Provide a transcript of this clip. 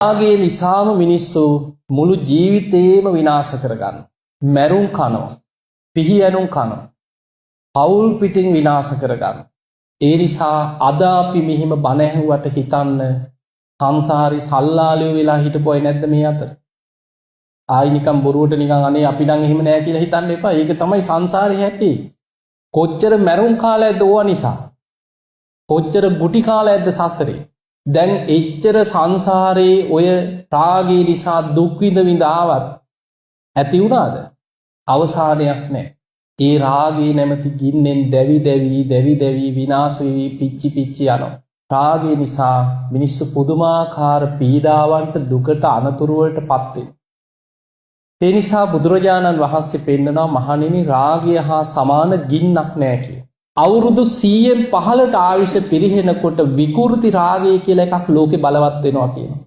රාගය නිසාම මිනිස්සු මුළු ජීවිතේම විනාශ කරගන්න. මැරුම් කනවා. පිහියනුම් කනවා. පවුල් පිටින් විනාශ කරගන්න. ඒ නිසා අද අපි මෙහිම බණ ඇහුවට හිතන්න සංසාරේ සල්ලාලියෝ වෙලා හිටපොයි නැද්ද මේ අතර? ආයි නිකන් බොරුවට නිකන් අනේ අපි නම් එහෙම නෑ කියලා හිතන්න එපා. ඒක තමයි සංසාරේ හැටි. කොච්චර මැරුම් කාලයක්ද ඕවා නිසා. කොච්චර ගුටි කාලයක්ද සසරේ. දැන් එච්චර සංසාරේ ඔය රාගය නිසා දුක් විඳ ආවත් ඇති වුණාද? අවසානයක් නැහැ. ඒ රාගයේ නැමැති ගින්නෙන් දැවි විනාශ වෙවි පිච්චි යනවා. රාගය නිසා මිනිස්සු පුදුමාකාර පීඩාවන්ට දුකට අනතුරු වලට පත් වෙනවා. ඒ නිසා බුදුරජාණන් වහන්සේ පෙන්නනවා මහණෙනි රාගය හා සමාන ගින්නක් නැහැ කියලා. අවුරුදු 100න් 15ට ආයුෂ පිරිහෙනකොට විකෘති රාගය කියලා එකක් ලෝකේ බලවත් වෙනවා කියනවා.